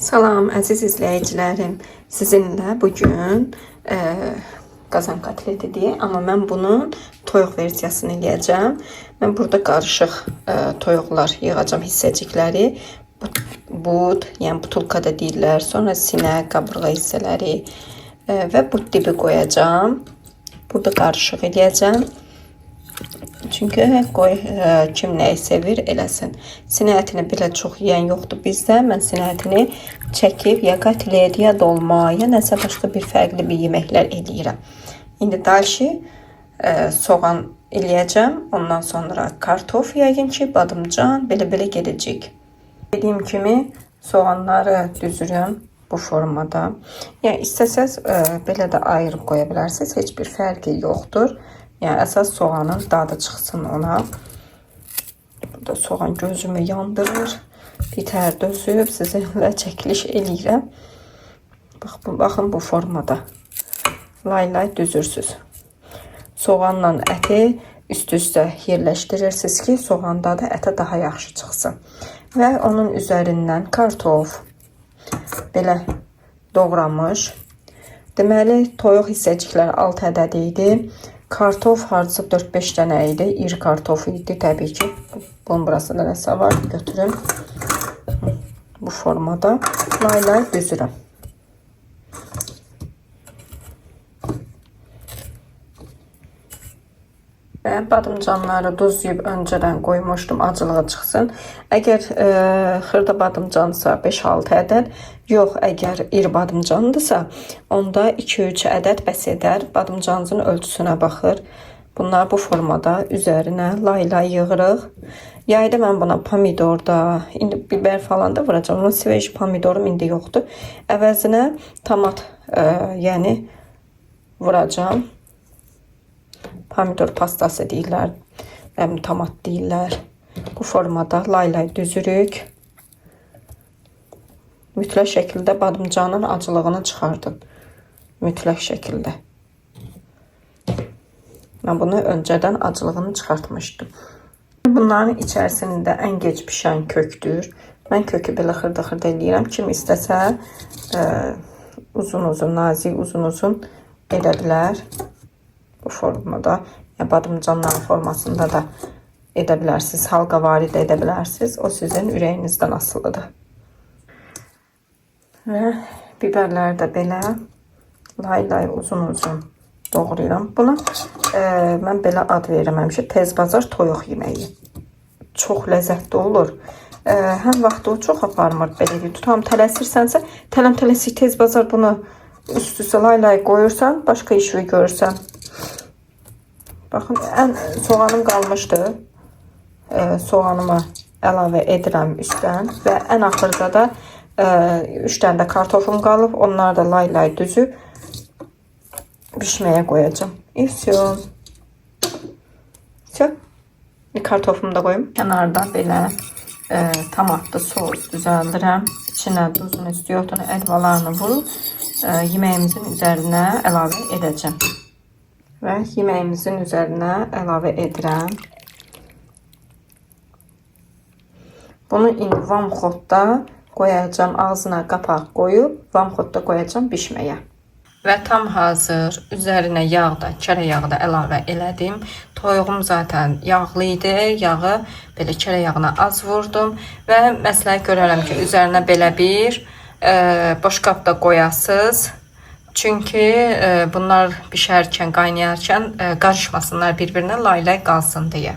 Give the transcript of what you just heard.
Salam əziz izləyicilərim. Sizinlə bugün qazan kotleti deyək, amma mən bunun toyuq versiyasını eləyəcəm. Mən burada qarışıq toyuqlar yığacam hissəcikləri. But, yəni butulka da deyirlər. Sonra sinə, qabırğa hissələri və but dibi qoyacam. Burada qarışıq eləyəcəm. Çünki kim nəyi sevir eləsin. Sinə ətini belə çox yeyən yoxdur bizdə. Mən sinə ətini çəkib ya kotlet, ya dolma, ya nəsə başqa bir fərqli bir yeməklər eləyirəm. İndi dalşı soğan eləyəcəm. Ondan sonra kartof yəqin ki, badımcan belə gedəcək. Dediyim kimi soğanları düzürəm bu formada. Yəni istəsəz belə də ayırıb qoya bilərsiniz. Heç bir fərqi yoxdur. Yəni əsas soğanın dadı çıxsın ona. Burada soğan gözümü yandırır. Bitər dözüb sizinlə çəkiliş eləyirəm. Baxın bu formada. Lay düzürsüz. Soğanla əti üst-üstə yerləşdirirsiniz ki, soğan dadı ətə daha yaxşı çıxsın. Və onun üzərindən kartof belə doğramış. Deməli, toyuq hissəcikləri 6 ədəd idi. Kartof hardasa 4-5 dənə idi. İri kartof idi təbii ki. Bunun burasında nəsə var, götürüm. Bu formada lay düzürəm. Və badımcanları duzlayıb öncədən qoymuşdum, acılığı çıxsın. Əgər xırda badımcansa 5-6 ədəd, yox, əgər iri badımcandırsa, onda 2-3 ədəd bəs edər. Badımcanın ölçüsünə baxır. Bunlar bu formada üzərinə lay yığırıq. Yayda mən buna pomidor da, indi biber falan da vuracam. Ama sveç pomidorum indi yoxdur. Əvəzinə tomat yəni vuracam. Pomidor pastası deyirlər, tomat deyirlər. Bu formada lay düzürük. Mütləq şəkildə badımcanın acılığını çıxardın. Mütləq şəkildə. Mən bunu öncədən acılığını çıxartmışdım. Bunların içərisində ən gec pişən kökdür. Mən kökü belə xırda eləyirəm. Kim istəsə uzun, nazik, uzun edə bilər. Bu formada, yəni badımcanların formasında da edə bilərsiniz. Halqavari də edə bilərsiniz. O sizin ürəyinizdən asılıdır. Və biberləri də belə lay uzun doğrayıram. Buna mən belə ad verirəm həmişə. Tez bazar toyuq yeməyi. Çox ləzzətli olur. Həm vaxtı o çox aparmır. Belə deyil. Tutam tələsirsənsə, tələsik tez bazar bunu üst-üstə lay qoyursan, başqa iş görürsən. Baxın, soğanım qalmışdı. Soğanımı əlavə edirəm üstdən və ən axırda da 3 dənə də kartofum qalıb. Onları da lay düzüb pişməyə qoyacağım. Все. Kartofumu da qoyum. Kənarda belə tomatlı sos düzəldirəm. İçinə duzunu, istiyotunu, əlvalarını vurub yeməyimizin üzərinə əlavə edəcəm. Və yeməyimizin üzərinə əlavə edirəm. Bunu indi vamxotda qoyacağım, ağzına qapaq qoyub vamxotda qoyacağım bişməyə. Və tam hazır. Üzərinə yağ da, kərə yağı da əlavə elədim. Toyuğum zaten yağlı idi. Yağı belə kərə yağına az vurdum və məsləhət görərəm ki, üzərinə belə bir boşqabda qoyasınız. Çünki bunlar bişərkən, qaynayarkən qarışmasınlar bir-birinə, lay qalsın deyə.